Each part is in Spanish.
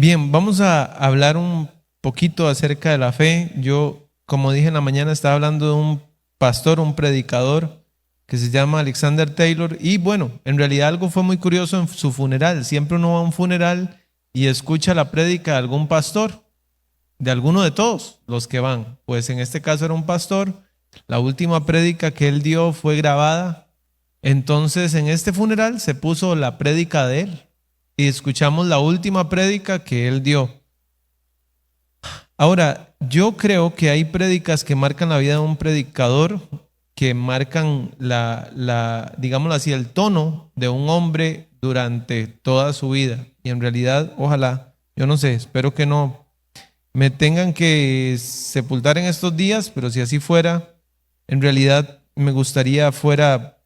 Bien, vamos a hablar un poquito acerca de la fe. Yo, como dije en la mañana, estaba hablando de un pastor, un predicador que se llama Alexander Taylor. Y bueno, en realidad algo fue muy curioso en su funeral. Siempre uno va a un funeral y escucha la prédica de algún pastor, de alguno de todos los que van. Pues en este caso era un pastor. La última prédica que él dio fue grabada. Entonces en este funeral se puso la prédica de él y escuchamos la última prédica que él dio. Ahora, yo creo que hay prédicas que marcan la vida de un predicador, que marcan digámoslo así, el tono de un hombre durante toda su vida. Y en realidad, ojalá, yo no sé, espero que no me tengan que sepultar en estos días, pero si así fuera, en realidad me gustaría fuera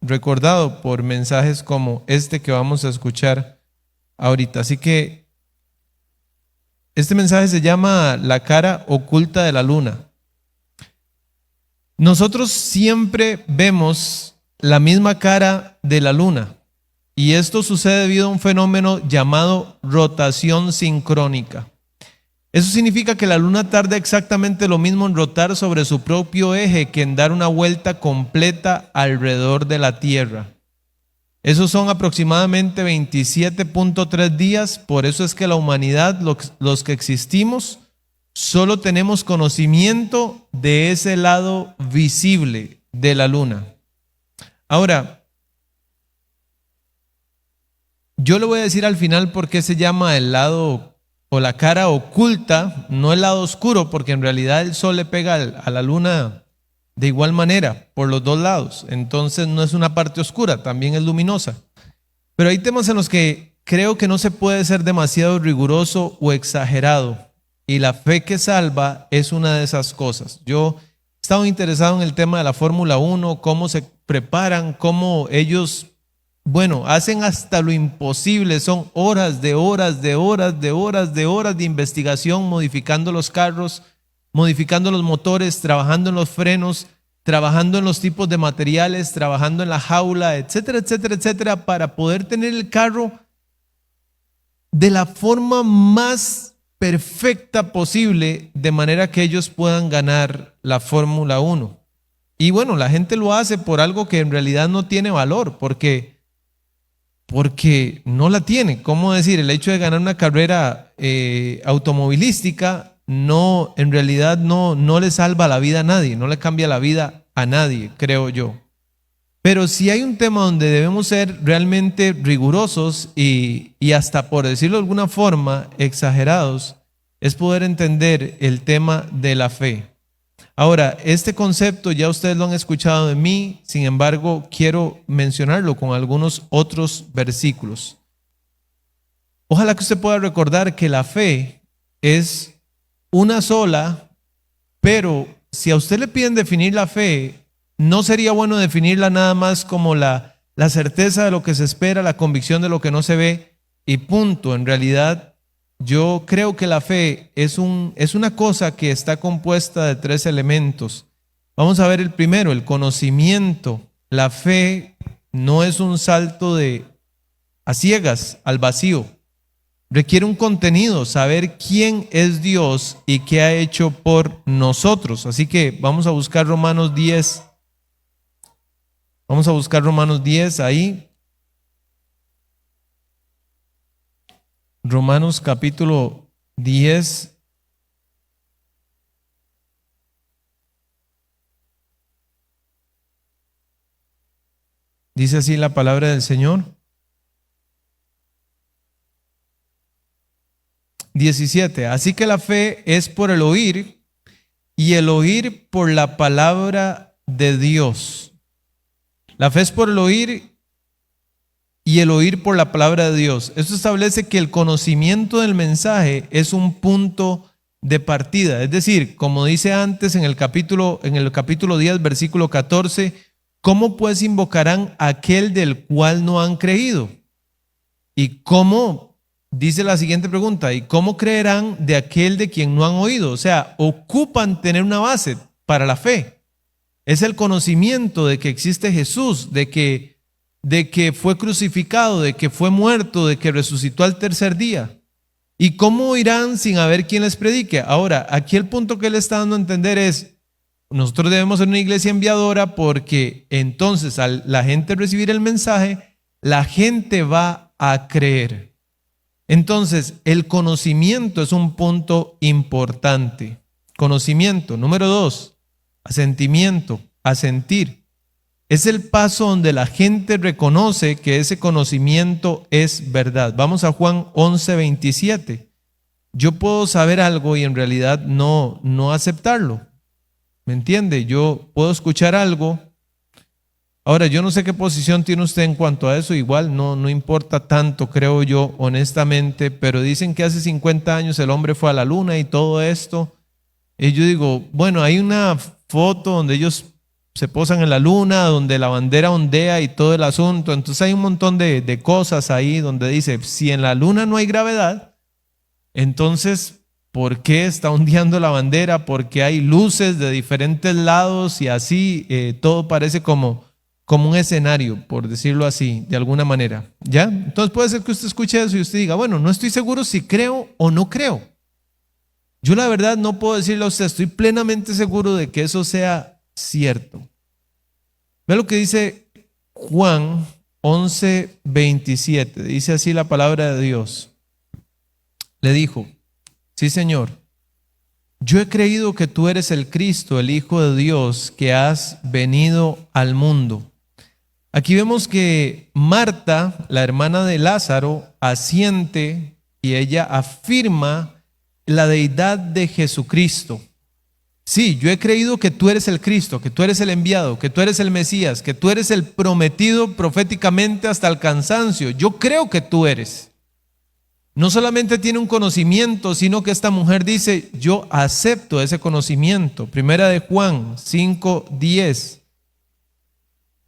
recordado por mensajes como este que vamos a escuchar ahorita. Así que este mensaje se llama La cara oculta de la luna. Nosotros siempre vemos la misma cara de la luna y esto sucede debido a un fenómeno llamado rotación sincrónica. Eso significa que la luna tarda exactamente lo mismo en rotar sobre su propio eje que en dar una vuelta completa alrededor de la Tierra. Esos son aproximadamente 27.3 días, por eso es que la humanidad, los que existimos, solo tenemos conocimiento de ese lado visible de la luna. Ahora, yo le voy a decir al final por qué se llama el lado o la cara oculta, no el lado oscuro, porque en realidad el sol le pega a la luna de igual manera, por los dos lados. Entonces no es una parte oscura, también es luminosa. Pero hay temas en los que creo que no se puede ser demasiado riguroso o exagerado. Y la fe que salva es una de esas cosas. Yo he estado interesado en el tema de la Fórmula 1, cómo se preparan, cómo ellos, hacen hasta lo imposible. Son horas de investigación, modificando los carros, modificando los motores, trabajando en los frenos, trabajando en los tipos de materiales, trabajando en la jaula, etcétera, etcétera, etcétera, para poder tener el carro de la forma más perfecta posible, de manera que ellos puedan ganar la Fórmula 1. Y bueno, la gente lo hace por algo que en realidad no tiene valor, porque no la tiene. ¿Cómo decir? El hecho de ganar una carrera automovilística en realidad no le salva la vida a nadie, no le cambia la vida a nadie, creo yo. Pero si hay un tema donde debemos ser realmente rigurosos y hasta, por decirlo de alguna forma, exagerados, es poder entender el tema de la fe. Ahora, este concepto ya ustedes lo han escuchado de mí, sin embargo, quiero mencionarlo con algunos otros versículos. Ojalá que usted pueda recordar que la fe es una sola, pero si a usted le piden definir la fe, no sería bueno definirla nada más como la certeza de lo que se espera, la convicción de lo que no se ve y punto. En realidad, yo creo que la fe es una cosa que está compuesta de tres elementos. Vamos a ver el primero, el conocimiento. La fe no es un salto a ciegas, al vacío. Requiere un contenido, saber quién es Dios y qué ha hecho por nosotros. Así que vamos a buscar Romanos 10. Vamos a buscar Romanos 10 ahí. Romanos capítulo 10. Dice así la palabra del Señor. 17. Así que la fe es por el oír y el oír por la palabra de Dios. La fe es por el oír y el oír por la palabra de Dios. Esto establece que el conocimiento del mensaje es un punto de partida. Es decir, como dice antes en el capítulo 10, versículo 14, ¿cómo pues invocarán a aquel del cual no han creído? ¿Y cómo? Dice la siguiente pregunta, ¿y cómo creerán de aquel de quien no han oído? O sea, ocupan tener una base para la fe. Es el conocimiento de que existe Jesús, de que de que fue crucificado, de que fue muerto, de que resucitó al tercer día. ¿Y cómo irán sin haber quien les predique? Ahora, aquí el punto que él está dando a entender es, nosotros debemos ser una iglesia enviadora porque entonces al la gente recibir el mensaje, la gente va a creer. Entonces, el conocimiento es un punto importante. Conocimiento. Número 2, asentimiento, asentir. Es el paso donde la gente reconoce que ese conocimiento es verdad. Vamos a Juan 11:27. Yo puedo saber algo y en realidad no aceptarlo. ¿Me entiende? Yo puedo escuchar algo. Ahora, yo no sé qué posición tiene usted en cuanto a eso. Igual no importa tanto, creo yo, honestamente. Pero dicen que hace 50 años el hombre fue a la luna y todo esto. Y yo digo, bueno, hay una foto donde ellos se posan en la luna, donde la bandera ondea y todo el asunto. Entonces hay un montón de cosas ahí donde dice, si en la luna no hay gravedad, entonces, ¿por qué está ondeando la bandera? Porque hay luces de diferentes lados y así todo parece como un escenario, por decirlo así, de alguna manera. ¿Ya? Entonces puede ser que usted escuche eso y usted diga, bueno, no estoy seguro si creo o no creo. Yo la verdad no puedo decirle a usted, estoy plenamente seguro de que eso sea cierto. Ve lo que dice Juan 11:27. Dice así la palabra de Dios. Le dijo, sí, Señor, yo he creído que tú eres el Cristo, el Hijo de Dios, que has venido al mundo. Aquí vemos que Marta, la hermana de Lázaro, asiente y ella afirma la deidad de Jesucristo. Sí, yo he creído que tú eres el Cristo, que tú eres el enviado, que tú eres el Mesías, que tú eres el prometido proféticamente hasta el cansancio. Yo creo que tú eres. No solamente tiene un conocimiento, sino que esta mujer dice, yo acepto ese conocimiento. Primera de Juan 5:10.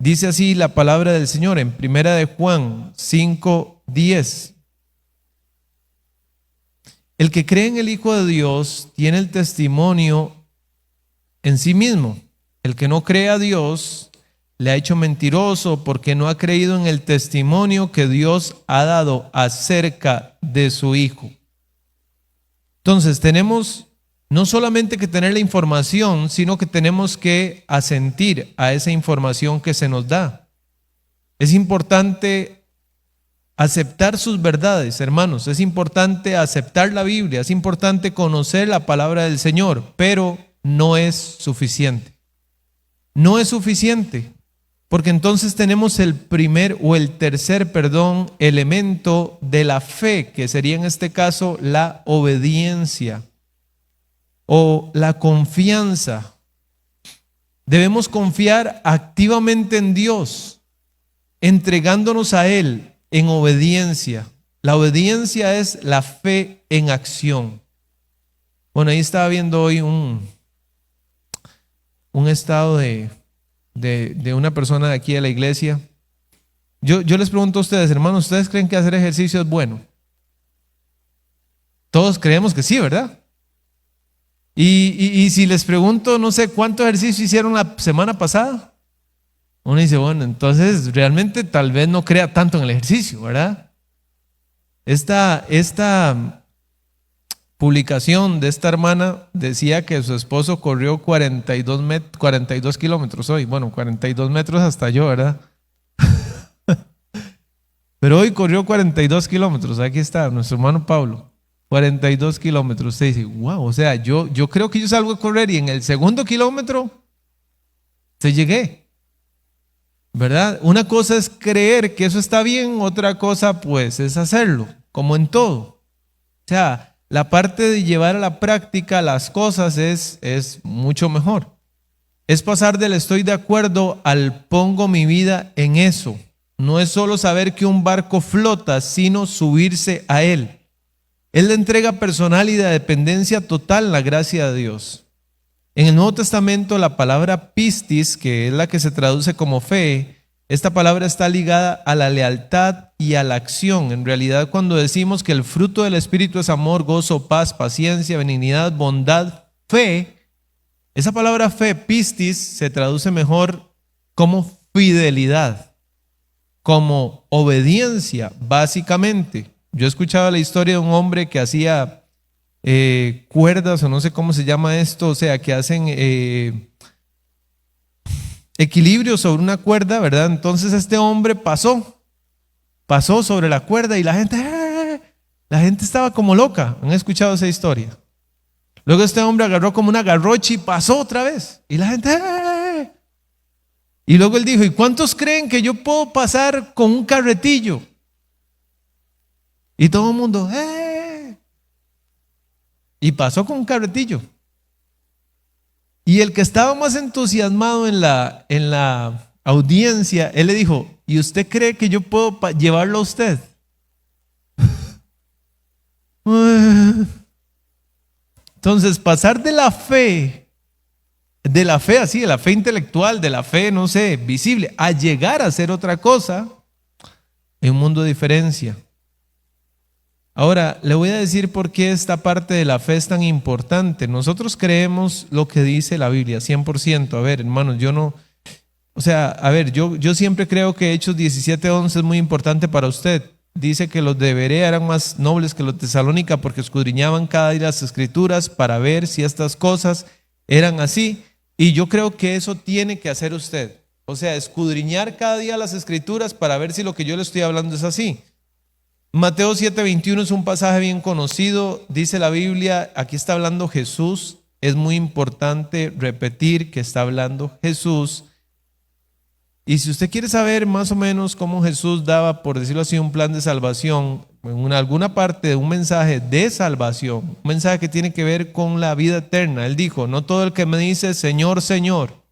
Dice así la palabra del Señor en Primera de Juan 5:10. El que cree en el Hijo de Dios tiene el testimonio en sí mismo. El que no cree a Dios le ha hecho mentiroso porque no ha creído en el testimonio que Dios ha dado acerca de su Hijo. Entonces tenemos no solamente que tener la información, sino que tenemos que asentir a esa información que se nos da. Es importante aceptar sus verdades, hermanos. Es importante aceptar la Biblia. Es importante conocer la palabra del Señor, pero no es suficiente. No es suficiente, porque entonces tenemos el primer o el tercer, elemento de la fe, que sería en este caso la obediencia o la confianza. Debemos confiar activamente en Dios, entregándonos a Él en obediencia. La obediencia es la fe en acción. Bueno, ahí estaba viendo hoy un estado de una persona de aquí de la iglesia. Yo les pregunto a ustedes, hermanos, ¿ustedes creen que hacer ejercicio es bueno? Todos creemos que sí, ¿verdad? Y si les pregunto, no sé, ¿cuánto ejercicio hicieron la semana pasada? Uno dice, bueno, entonces realmente tal vez no crea tanto en el ejercicio, ¿verdad? Esta publicación de esta hermana decía que su esposo corrió 42 kilómetros hoy. Bueno, 42 metros hasta yo, ¿verdad? Pero hoy corrió 42 kilómetros. Aquí está nuestro hermano Pablo. 42 kilómetros. Usted dice, wow, o sea, yo creo que yo salgo a correr y en el segundo kilómetro se llegué. ¿Verdad? Una cosa es creer que eso está bien, otra cosa pues es hacerlo, como en todo. O sea, la parte de llevar a la práctica las cosas es mucho mejor. Es pasar del estoy de acuerdo al pongo mi vida en eso. No es solo saber que un barco flota, sino subirse a él. Es la entrega personal y de dependencia total en la gracia de Dios. En el Nuevo Testamento la palabra pistis, que es la que se traduce como fe, esta palabra está ligada a la lealtad y a la acción. En realidad, cuando decimos que el fruto del Espíritu es amor, gozo, paz, paciencia, benignidad, bondad, fe, esa palabra fe, pistis, se traduce mejor como fidelidad. como obediencia, básicamente. Yo he escuchado la historia de un hombre que hacía cuerdas, o no sé cómo se llama esto, o sea, que hacen equilibrio sobre una cuerda, ¿verdad? Entonces este hombre pasó sobre la cuerda y la gente estaba como loca. ¿Han escuchado esa historia? Luego este hombre agarró como una garrocha y pasó otra vez. Y la gente Y luego él dijo, ¿y cuántos creen que yo puedo pasar con un carretillo? Y todo el mundo, Y pasó con un carretillo. Y el que estaba más entusiasmado en la audiencia, él le dijo, ¿y usted cree que yo puedo llevarlo a usted? Entonces, pasar de la fe así, de la fe intelectual, de la fe, no sé, visible, a llegar a hacer otra cosa, es un mundo de diferencia. Ahora, le voy a decir por qué esta parte de la fe es tan importante. Nosotros creemos lo que dice la Biblia, 100%. A ver, hermanos, yo siempre creo que Hechos 17:11 es muy importante para usted. Dice que los de Berea eran más nobles que los de Tesalónica porque escudriñaban cada día las escrituras para ver si estas cosas eran así. Y yo creo que eso tiene que hacer usted. O sea, escudriñar cada día las escrituras para ver si lo que yo le estoy hablando es así. Mateo 7:21 es un pasaje bien conocido. Dice la Biblia, aquí está hablando Jesús. Es muy importante repetir que está hablando Jesús. Y si usted quiere saber más o menos cómo Jesús daba, por decirlo así, un plan de salvación, en alguna parte de un mensaje de salvación, un mensaje que tiene que ver con la vida eterna, él dijo, no todo el que me dice Señor, Señor.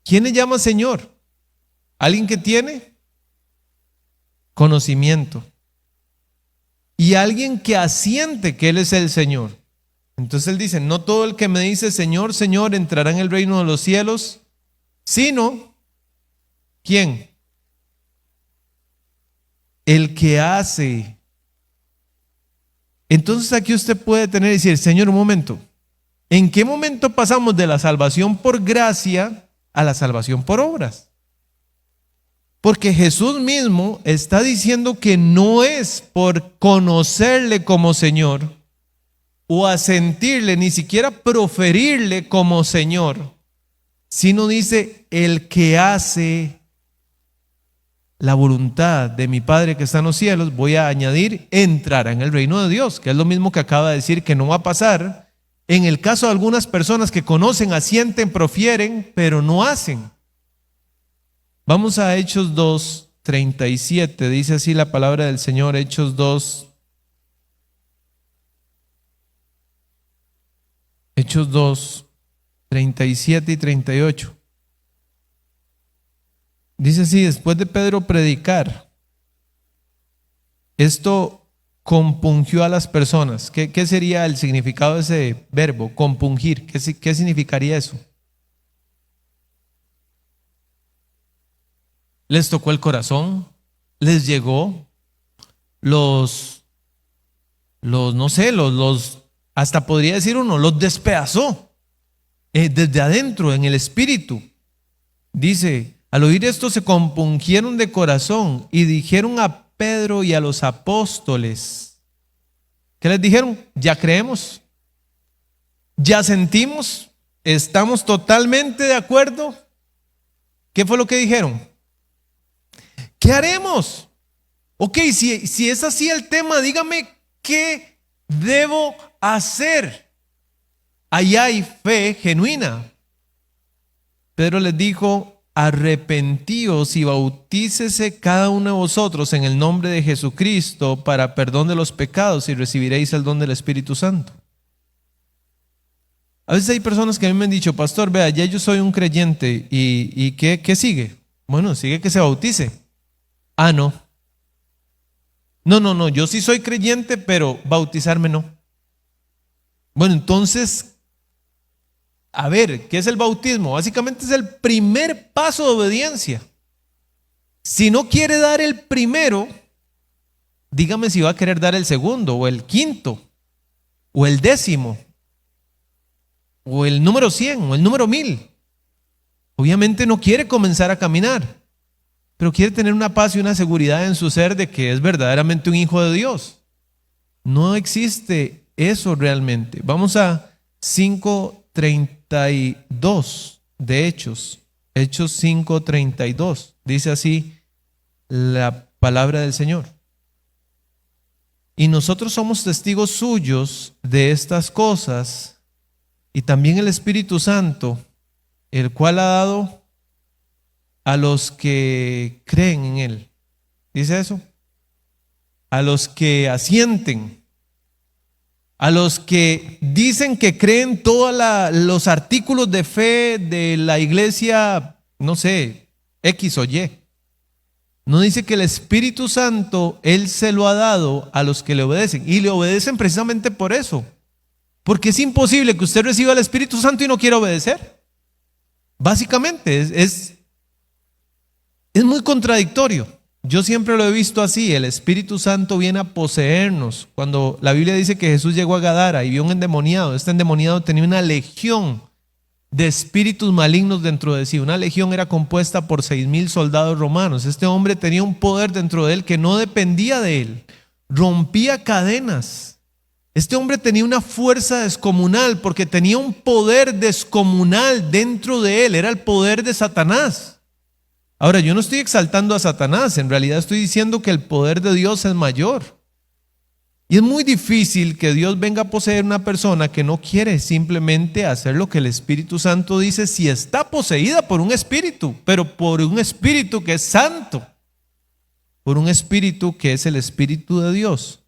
¿Quién le llama Señor? ¿Alguien que tiene conocimiento? Y alguien que asiente que Él es el Señor. Entonces él dice, no todo el que me dice Señor, Señor entrará en el reino de los cielos, sino, ¿quién? El que hace. Entonces aquí usted puede tener y decir, Señor, un momento, ¿en qué momento pasamos de la salvación por gracia a la salvación por obras? Porque Jesús mismo está diciendo que no es por conocerle como Señor o asentirle, ni siquiera proferirle como Señor, sino dice, el que hace la voluntad de mi Padre que está en los cielos, voy a añadir, entrará en el reino de Dios, que es lo mismo que acaba de decir que no va a pasar en el caso de algunas personas que conocen, asienten, profieren, pero no hacen. Vamos a Hechos 2:37, dice así la palabra del Señor, Hechos 2:37 y 38. Dice así, después de Pedro predicar, esto compungió a las personas. ¿Qué sería el significado de ese verbo, compungir? ¿Qué significaría eso? Les tocó el corazón, les llegó, hasta podría decir uno, los despedazó desde adentro, en el espíritu. Dice, al oír esto se compungieron de corazón y dijeron a Pedro y a los apóstoles, ¿qué les dijeron? Ya creemos, ya sentimos, estamos totalmente de acuerdo. ¿Qué fue lo que dijeron? ¿Qué haremos? Ok, si es así el tema, dígame qué debo hacer. Ahí hay fe genuina. Pedro les dijo, arrepentíos y bautícese cada uno de vosotros en el nombre de Jesucristo para perdón de los pecados y recibiréis el don del Espíritu Santo. A veces hay personas que a mí me han dicho, pastor, vea, ya yo soy un creyente y ¿qué sigue? Bueno, sigue que se bautice. Ah, no, yo sí soy creyente, pero bautizarme no. Bueno, entonces, a ver, ¿qué es el bautismo? Básicamente es el primer paso de obediencia. Si no quiere dar el primero, dígame si va a querer dar el segundo, o el quinto, o el 10º, o el número 100, o el número 1000. Obviamente no quiere comenzar a caminar. pero quiere tener una paz y una seguridad en su ser de que es verdaderamente un hijo de Dios. No existe eso realmente. Vamos a 5:32 de Hechos. Hechos 5:32. Dice así la palabra del Señor. Y nosotros somos testigos suyos de estas cosas, y también el Espíritu Santo, el cual ha dado a los que creen en Él. ¿Dice eso? A los que asienten, a los que dicen que creen todos los artículos de fe de la iglesia, no sé, X o Y. No dice que el Espíritu Santo, Él se lo ha dado a los que le obedecen. Y le obedecen precisamente por eso. Porque es imposible que usted reciba el Espíritu Santo y no quiera obedecer. Básicamente, es muy contradictorio. Yo siempre lo he visto así. El Espíritu Santo viene a poseernos. Cuando la Biblia dice que Jesús llegó a Gadara y vio un endemoniado, este endemoniado tenía una legión de espíritus malignos dentro de sí. Una legión era compuesta por 6,000 soldados romanos. Este hombre tenía un poder dentro de él que no dependía de él. Rompía cadenas. Este hombre tenía una fuerza descomunal porque tenía un poder descomunal dentro de él. Era el poder de Satanás. Ahora, yo no estoy exaltando a Satanás. En realidad estoy diciendo que el poder de Dios es mayor. Y es muy difícil que Dios venga a poseer una persona que no quiere simplemente hacer lo que el Espíritu Santo dice si está poseída por un espíritu, pero por un espíritu que es santo, por un espíritu que es el Espíritu de Dios.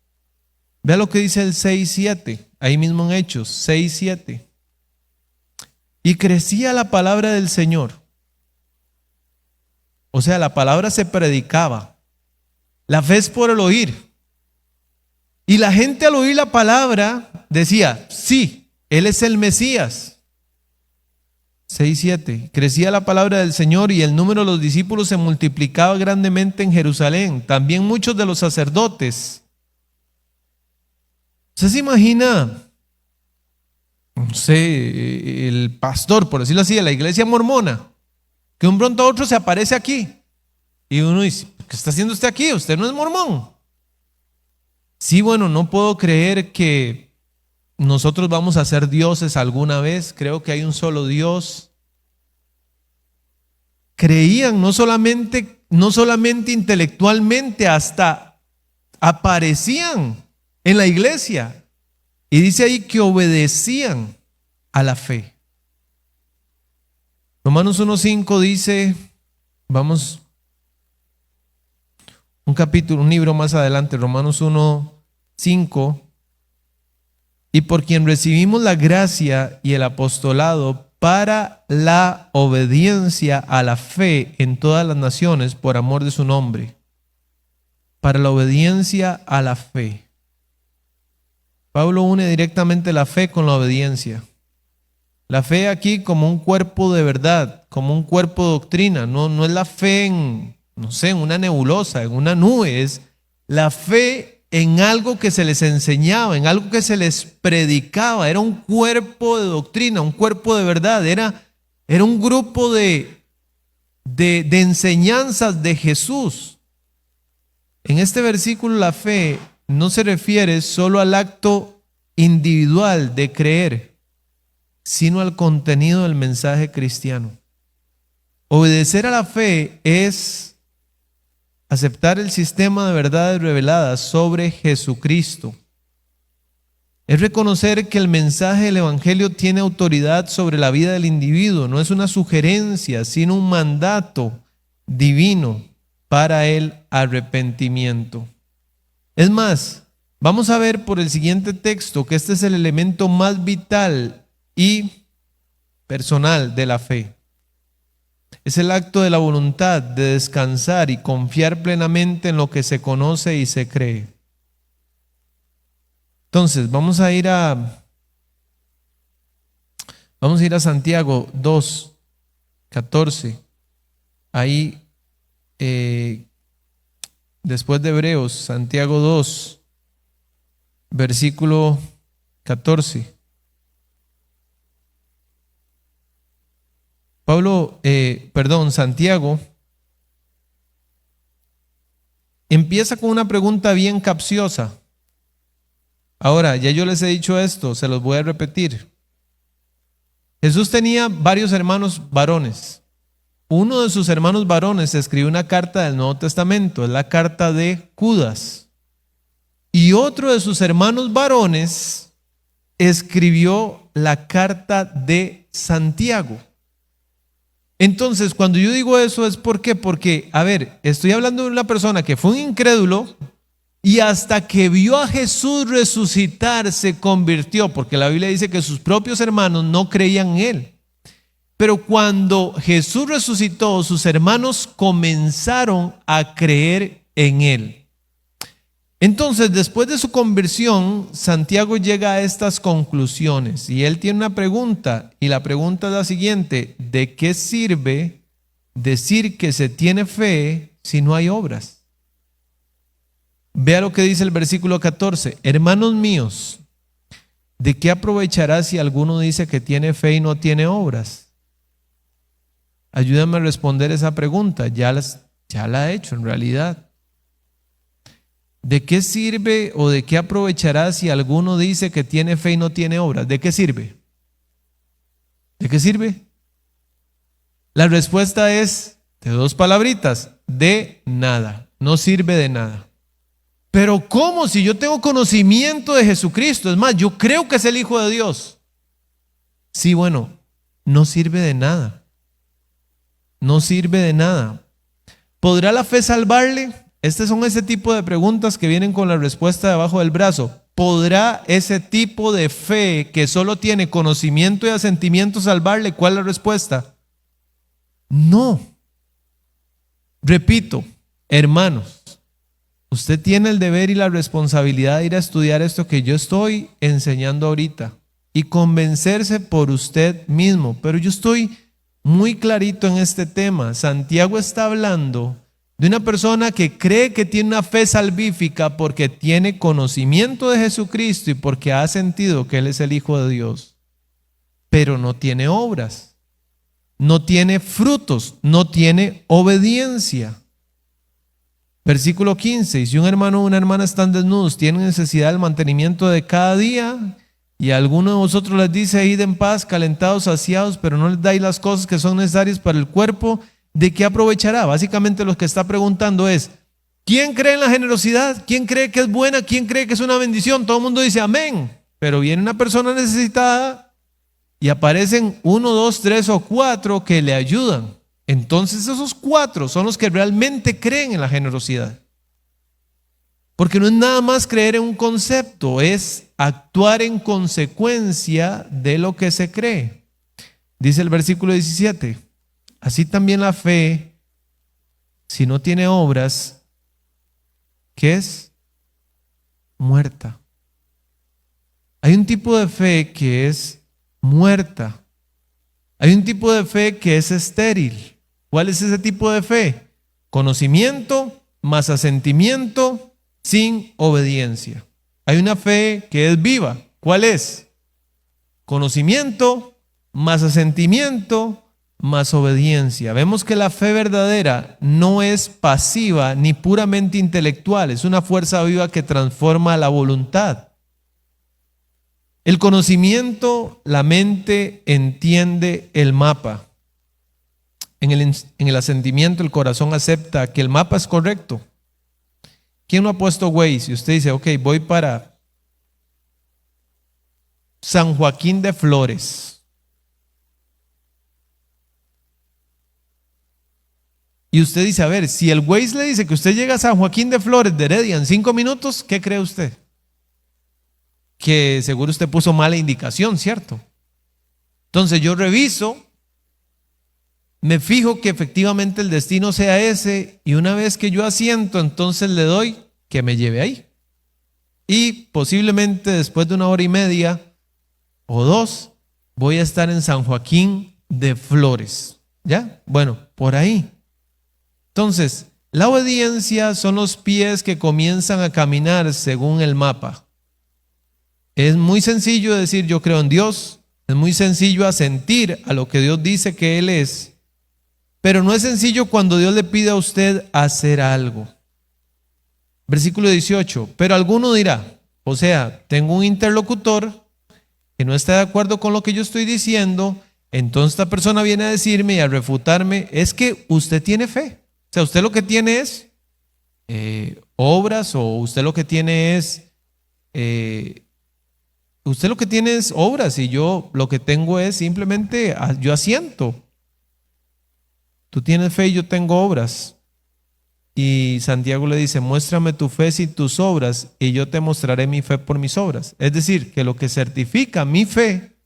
Vea lo que dice el 6:7, ahí mismo en Hechos 6:7. Y crecía la palabra del Señor. O sea, la palabra se predicaba. La fe es por el oír. Y la gente al oír la palabra decía, sí, Él es el Mesías. 6:7. Crecía la palabra del Señor y el número de los discípulos se multiplicaba grandemente en Jerusalén. También muchos de los sacerdotes. ¿Usted se imagina, no sé, el pastor, por decirlo así, de la iglesia mormona, que un pronto a otro se aparece aquí? Y uno dice, ¿qué está haciendo usted aquí? Usted no es mormón. Sí, bueno, no puedo creer que nosotros vamos a ser dioses alguna vez. Creo que hay un solo Dios. Creían no solamente intelectualmente, hasta aparecían en la iglesia. Y dice ahí que obedecían a la fe. Romanos 1:5 dice, vamos un libro más adelante, Romanos 1:5, y por quien recibimos la gracia y el apostolado para la obediencia a la fe en todas las naciones por amor de su nombre. Para la obediencia a la fe. Pablo une directamente la fe con la obediencia. La fe aquí como un cuerpo de verdad, como un cuerpo de doctrina, no es la fe en, no sé, en una nebulosa, en una nube, es la fe en algo que se les enseñaba, en algo que se les predicaba. Era un cuerpo de doctrina, un cuerpo de verdad, era un grupo de enseñanzas de Jesús. En este versículo la fe no se refiere solo al acto individual de creer, sino al contenido del mensaje cristiano. Obedecer a la fe es aceptar el sistema de verdades reveladas sobre Jesucristo. Es reconocer que el mensaje del Evangelio tiene autoridad sobre la vida del individuo. No es una sugerencia, sino un mandato divino para el arrepentimiento. Es más, vamos a ver por el siguiente texto que este es el elemento más vital y personal de la fe. Es el acto de la voluntad de descansar y confiar plenamente en lo que se conoce y se cree. Entonces, vamos a ir a Santiago 2:14. Ahí, después de Hebreos, Santiago 2, versículo 14. Santiago empieza con una pregunta bien capciosa. Ahora, ya yo les he dicho esto, se los voy a repetir. Jesús tenía varios hermanos varones. Uno de sus hermanos varones escribió una carta del Nuevo Testamento, es la carta de Judas. Y otro de sus hermanos varones escribió la carta de Santiago. Entonces, cuando yo digo eso es ¿por qué? Porque, a ver, estoy hablando de una persona que fue un incrédulo y hasta que vio a Jesús resucitar se convirtió, porque la Biblia dice que sus propios hermanos no creían en él. Pero cuando Jesús resucitó, sus hermanos comenzaron a creer en él. Entonces, después de su conversión, Santiago llega a estas conclusiones y él tiene una pregunta, y la pregunta es la siguiente: ¿de qué sirve decir que se tiene fe si no hay obras? Vea lo que dice el versículo 14. Hermanos míos, ¿de qué aprovechará si alguno dice que tiene fe y no tiene obras? Ayúdame a responder esa pregunta. Ya la he hecho en realidad. ¿De qué sirve o de qué aprovechará si alguno dice que tiene fe y no tiene obras? ¿De qué sirve? ¿De qué sirve? La respuesta es de dos palabritas: de nada. No sirve de nada. Pero ¿cómo? Si yo tengo conocimiento de Jesucristo, es más, yo creo que es el Hijo de Dios. Sí, bueno, no sirve de nada. No sirve de nada. ¿Podrá la fe salvarle? Estas son ese tipo de preguntas que vienen con la respuesta debajo del brazo. ¿Podrá ese tipo de fe que solo tiene conocimiento y asentimiento salvarle? ¿Cuál es la respuesta? No. Repito, hermanos, usted tiene el deber y la responsabilidad de ir a estudiar esto que yo estoy enseñando ahorita y convencerse por usted mismo. Pero yo estoy muy clarito en este tema. Santiago está hablando de una persona que cree que tiene una fe salvífica porque tiene conocimiento de Jesucristo y porque ha sentido que Él es el Hijo de Dios, pero no tiene obras, no tiene frutos, no tiene obediencia. Versículo 15: y si un hermano o una hermana están desnudos, tienen necesidad del mantenimiento de cada día, y a alguno de vosotros les dice: id en paz, calentados, saciados, pero no les dais las cosas que son necesarias para el cuerpo, ¿de qué aprovechará? Básicamente lo que está preguntando es: ¿quién cree en la generosidad? ¿Quién cree que es buena? ¿Quién cree que es una bendición? Todo el mundo dice amén, pero viene una persona necesitada y aparecen 1, 2, 3 o 4 que le ayudan. Entonces esos 4 son los que realmente creen en la generosidad. Porque no es nada más creer en un concepto, es actuar en consecuencia de lo que se cree. Dice el versículo 17: así también la fe, si no tiene obras, ¿qué es? Muerta. Hay un tipo de fe que es muerta. Hay un tipo de fe que es estéril. ¿Cuál es ese tipo de fe? Conocimiento más asentimiento sin obediencia. Hay una fe que es viva. ¿Cuál es? Conocimiento más asentimiento más obediencia. Vemos que la fe verdadera no es pasiva ni puramente intelectual, es una fuerza viva que transforma la voluntad. El conocimiento, la mente entiende el mapa. En el asentimiento, el corazón acepta que el mapa es correcto. ¿Quién no ha puesto Waze? Si usted dice, ok, voy para San Joaquín de Flores. Y usted dice, a ver, si el Waze le dice que usted llega a San Joaquín de Flores de Heredia en 5 minutos, ¿qué cree usted? Que seguro usted puso mala indicación, ¿cierto? Entonces yo reviso, me fijo que efectivamente el destino sea ese, y una vez que yo asiento, entonces le doy que me lleve ahí. Y posiblemente después de 1 hora y media o 2, voy a estar en San Joaquín de Flores. ¿Ya? Bueno, por ahí. Entonces, la obediencia son los pies que comienzan a caminar según el mapa. Es muy sencillo decir yo creo en Dios, es muy sencillo asentir a lo que Dios dice que Él es, pero no es sencillo cuando Dios le pide a usted hacer algo. Versículo 18. Pero alguno dirá, o sea, tengo un interlocutor que no está de acuerdo con lo que yo estoy diciendo, entonces esta persona viene a decirme y a refutarme, es que usted tiene fe. O sea, usted lo que tiene es obras, o usted lo que tiene es obras, y yo lo que tengo es simplemente, yo asiento. Tú tienes fe y yo tengo obras. Y Santiago le dice, muéstrame tu fe sin tus obras y yo te mostraré mi fe por mis obras. Es decir, que lo que certifica mi fe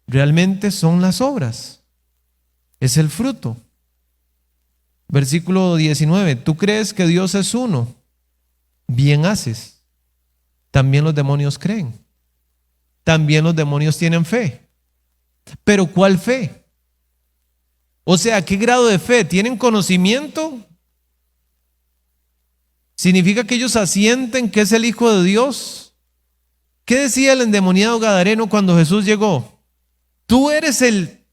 realmente son las obras. Es el fruto. Versículo 19, tú crees que Dios es uno, bien haces. También los demonios creen. También los demonios tienen fe. Pero ¿cuál fe? O sea, ¿qué grado de fe? ¿Tienen conocimiento? ¿Significa que ellos asienten que es el Hijo de Dios? ¿Qué decía el endemoniado gadareno cuando Jesús llegó? Tú eres el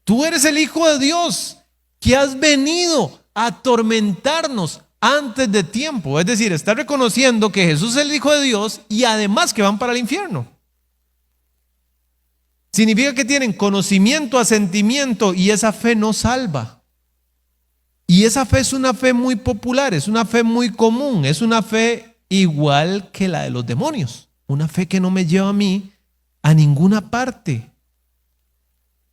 Hijo de Dios, que has venido a atormentarnos antes de tiempo. Es decir, está reconociendo que Jesús es el Hijo de Dios y además que van para el infierno. Significa que tienen conocimiento, asentimiento, y esa fe no salva. Y esa fe es una fe muy popular, es una fe muy común, es una fe igual que la de los demonios. Una fe que no me lleva a mí a ninguna parte.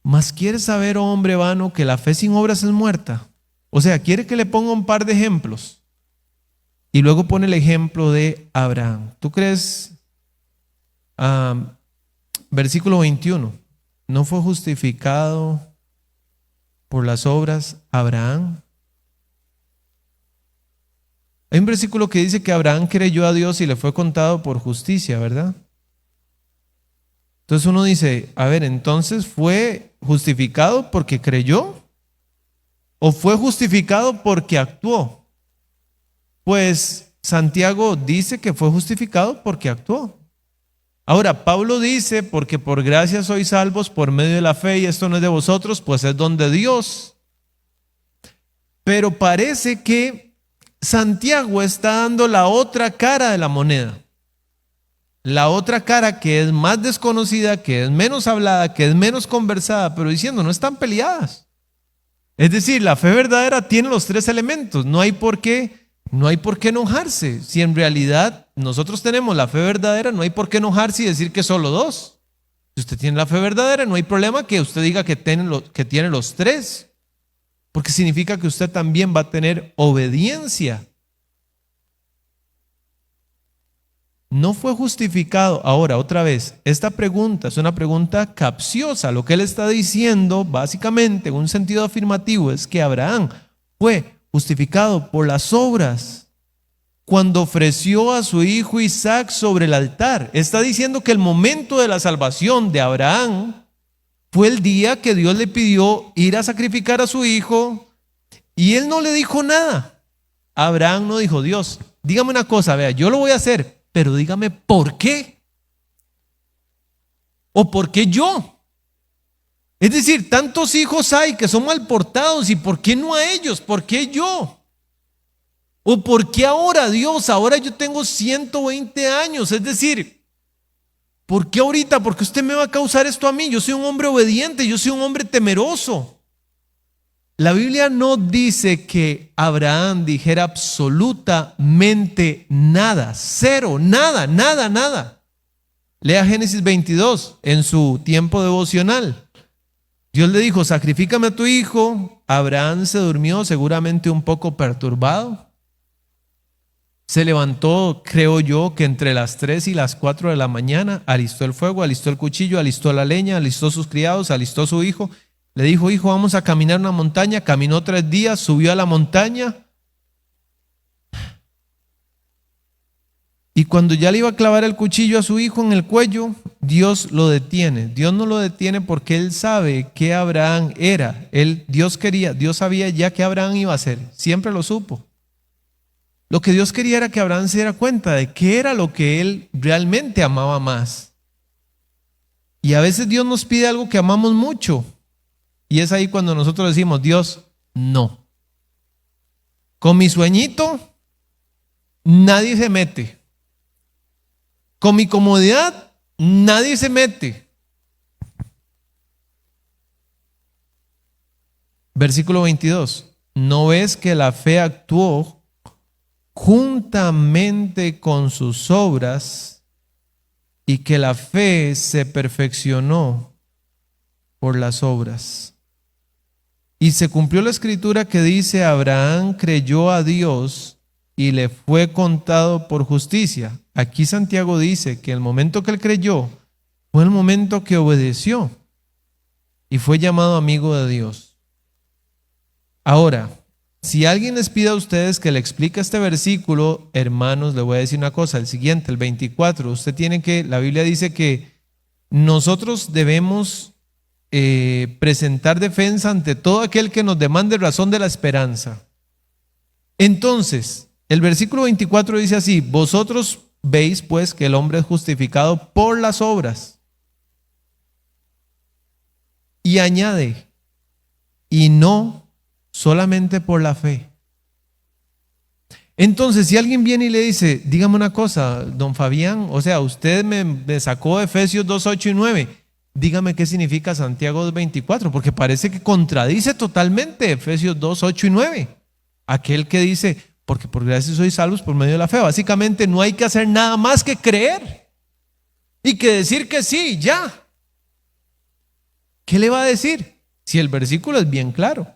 Mas quiere saber, oh hombre vano, que la fe sin obras es muerta. O sea, quiere que le ponga un par de ejemplos. Y luego pone el ejemplo de Abraham. ¿Tú crees? Versículo 21. ¿No fue justificado por las obras Abraham? Hay un versículo que dice que Abraham creyó a Dios y le fue contado por justicia, ¿verdad? Entonces uno dice, a ver, entonces ¿fue justificado porque creyó? ¿O fue justificado porque actuó? Pues Santiago dice que fue justificado porque actuó. Ahora, Pablo dice, porque por gracia sois salvos por medio de la fe, y esto no es de vosotros, pues es don de Dios. Pero parece que Santiago está dando la otra cara de la moneda. La otra cara que es más desconocida, que es menos hablada, que es menos conversada, pero diciendo, no están peleadas. Es decir, la fe verdadera tiene los tres elementos. No hay por qué enojarse. Si en realidad nosotros tenemos la fe verdadera, no hay por qué enojarse y decir que solo dos. Si usted tiene la fe verdadera, no hay problema que usted diga que tiene los tres, porque significa que usted también va a tener obediencia. No fue justificado. Ahora, otra vez, esta pregunta es una pregunta capciosa. Lo que él está diciendo, básicamente, en un sentido afirmativo, es que Abraham fue justificado por las obras cuando ofreció a su hijo Isaac sobre el altar. Está diciendo que el momento de la salvación de Abraham fue el día que Dios le pidió ir a sacrificar a su hijo, y él no le dijo nada. Abraham no dijo, Dios, dígame una cosa, vea, yo lo voy a hacer, pero dígame por qué. ¿O por qué yo? Es decir, tantos hijos hay que son mal portados, ¿y por qué no a ellos? ¿Por qué yo? ¿O por qué ahora, Dios? Ahora yo tengo 120 años, es decir, ¿por qué ahorita? ¿Por qué usted me va a causar esto a mí? Yo soy un hombre obediente, yo soy un hombre temeroso. La Biblia no dice que Abraham dijera absolutamente nada, cero, nada, nada, nada. Lea Génesis 22 en su tiempo devocional. Dios le dijo, sacrifícame a tu hijo. Abraham se durmió, seguramente un poco perturbado. Se levantó, creo yo, que entre las 3 y las 4 de la mañana, alistó el fuego, alistó el cuchillo, alistó la leña, alistó sus criados, alistó su hijo. Le dijo, hijo, vamos a caminar una montaña. Caminó 3 días, subió a la montaña. Y cuando ya le iba a clavar el cuchillo a su hijo en el cuello, Dios lo detiene. Dios no lo detiene porque Él sabe que Abraham era. Dios sabía ya que Abraham iba a ser. Siempre lo supo. Lo que Dios quería era que Abraham se diera cuenta de qué era lo que él realmente amaba más. Y a veces Dios nos pide algo que amamos mucho. Y es ahí cuando nosotros decimos, Dios, no. Con mi sueñito, nadie se mete. Con mi comodidad, nadie se mete. Versículo 22. ¿No ves que la fe actuó juntamente con sus obras y que la fe se perfeccionó por las obras? Y se cumplió la escritura que dice: Abraham creyó a Dios y le fue contado por justicia. Aquí Santiago dice que el momento que él creyó fue el momento que obedeció y fue llamado amigo de Dios. Ahora, si alguien les pide a ustedes que le explique este versículo, hermanos, le voy a decir una cosa, el siguiente, el 24, la Biblia dice que nosotros debemos presentar defensa ante todo aquel que nos demande razón de la esperanza. Entonces, el versículo 24 dice así: vosotros veis pues que el hombre es justificado por las obras. Y añade, y no solamente por la fe. Entonces, si alguien viene y le dice: dígame una cosa, don Fabián, o sea, usted me sacó Efesios 2, 8 y 9. Dígame qué significa Santiago 2:24, porque parece que contradice totalmente Efesios 2, 8 y 9. Aquel que dice: porque por gracia sois salvos por medio de la fe. Básicamente no hay que hacer nada más que creer y que decir que sí, ya. ¿Qué le va a decir? Si el versículo es bien claro.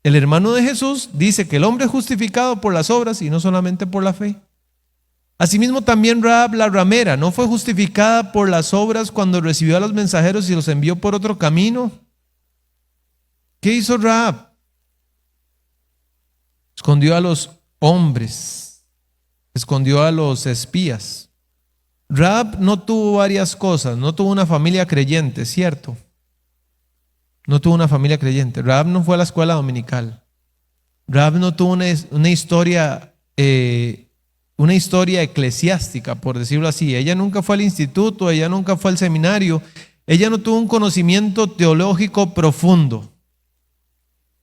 El hermano de Jesús dice que el hombre es justificado por las obras y no solamente por la fe. Asimismo también Rahab la ramera no fue justificada por las obras cuando recibió a los mensajeros y los envió por otro camino. ¿Qué hizo Rahab? Escondió a los hombres, escondió a los espías. Rahab no tuvo varias cosas, no tuvo una familia creyente, ¿cierto? No tuvo una familia creyente. Rahab no fue a la escuela dominical. Rahab no tuvo una historia eclesiástica, por decirlo así. Ella nunca fue al instituto, ella nunca fue al seminario, ella no tuvo un conocimiento teológico profundo.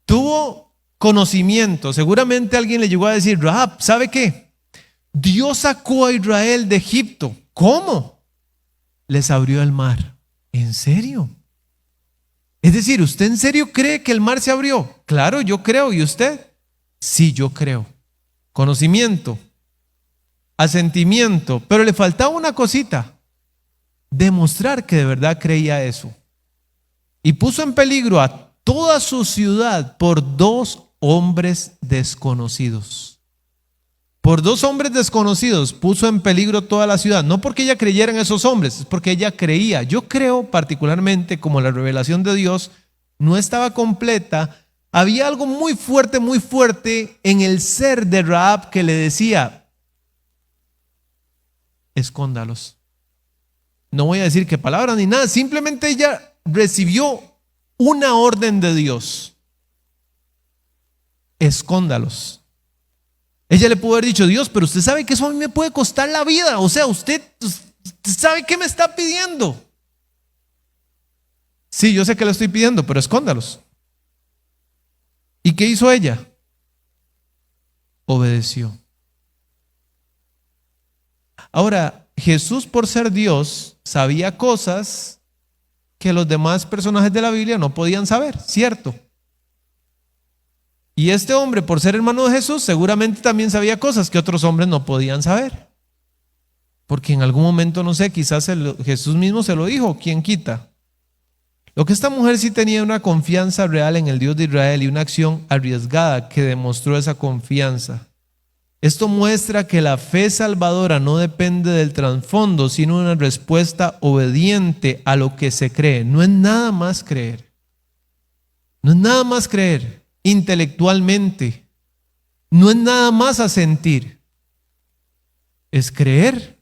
Tuvo conocimiento. Seguramente alguien le llegó a decir: Rahab, ¿sabe qué? Dios sacó a Israel de Egipto. ¿Cómo? Les abrió el mar. ¿En serio? Es decir, ¿usted en serio cree que el mar se abrió? Claro, yo creo. ¿Y usted? Sí, yo creo. Conocimiento, asentimiento, pero le faltaba una cosita: demostrar que de verdad creía eso. Y puso en peligro a toda su ciudad por 2 hombres desconocidos. Por 2 hombres desconocidos puso en peligro toda la ciudad. No porque ella creyera en esos hombres, es porque ella creía. Yo creo particularmente, como la revelación de Dios no estaba completa, había algo muy fuerte en el ser de Rahab que le decía: escóndalos. No voy a decir qué palabra ni nada, simplemente ella recibió una orden de Dios: escóndalos. Ella le pudo haber dicho: Dios, pero usted sabe que eso a mí me puede costar la vida. O sea, usted sabe qué me está pidiendo. Sí, yo sé que le estoy pidiendo, pero escóndalos. ¿Y qué hizo ella? Obedeció. Ahora, Jesús, por ser Dios, sabía cosas que los demás personajes de la Biblia no podían saber, ¿cierto? Y este hombre, por ser hermano de Jesús, seguramente también sabía cosas que otros hombres no podían saber. Porque en algún momento, no sé, quizás Jesús mismo se lo dijo, ¿quién quita? Lo que esta mujer sí tenía una confianza real en el Dios de Israel y una acción arriesgada que demostró esa confianza. Esto muestra que la fe salvadora no depende del trasfondo, sino una respuesta obediente a lo que se cree. No es nada más creer. No es nada más creer intelectualmente. No es nada más asentir. Es creer,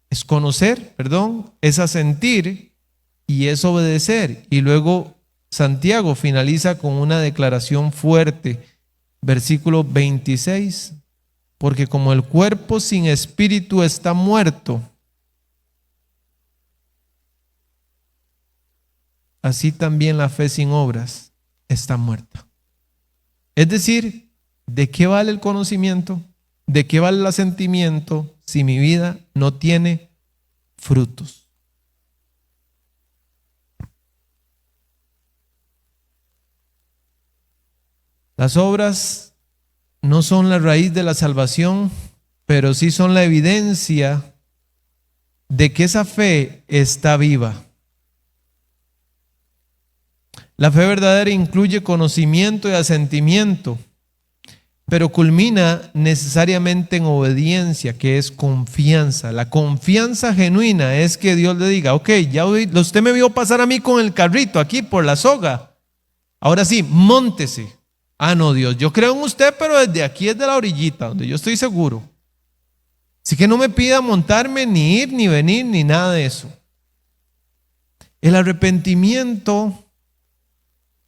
es conocer, es asentir y es obedecer. Y luego Santiago finaliza con una declaración fuerte. Versículo 26. Porque como el cuerpo sin espíritu está muerto, así también la fe sin obras está muerta. Es decir, ¿de qué vale el conocimiento? ¿De qué vale el asentimiento si mi vida no tiene frutos? Las obras no son la raíz de la salvación, pero sí son la evidencia de que esa fe está viva. La fe verdadera incluye conocimiento y asentimiento, pero culmina necesariamente en obediencia, que es confianza. La confianza genuina es que Dios le diga, ok, ya usted me vio pasar a mí con el carrito aquí por la soga. Ahora sí, móntese. Ah, no, Dios, yo creo en usted, pero desde aquí es de la orillita, donde yo estoy seguro. Así que no me pida montarme, ni ir, ni venir, ni nada de eso. El arrepentimiento,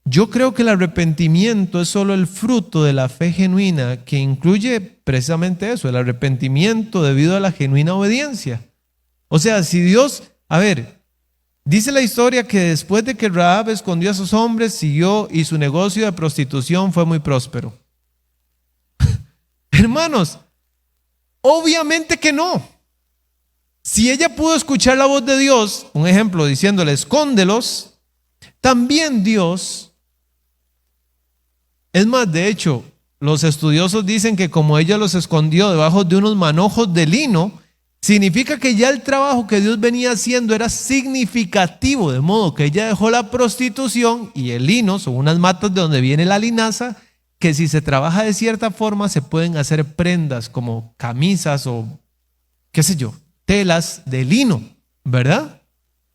yo creo que el arrepentimiento es solo el fruto de la fe genuina, que incluye precisamente eso, el arrepentimiento debido a la genuina obediencia. O sea, si Dios, a ver, dice la historia que después de que Rahab escondió a esos hombres, siguió y su negocio de prostitución fue muy próspero. Hermanos, obviamente que no. Si ella pudo escuchar la voz de Dios, un ejemplo diciéndole, escóndelos, también Dios, es más, de hecho, los estudiosos dicen que como ella los escondió debajo de unos manojos de lino, significa que ya el trabajo que Dios venía haciendo era significativo, de modo que ella dejó la prostitución y el lino, son unas matas de donde viene la linaza, que si se trabaja de cierta forma se pueden hacer prendas como camisas o qué sé yo, telas de lino, ¿verdad?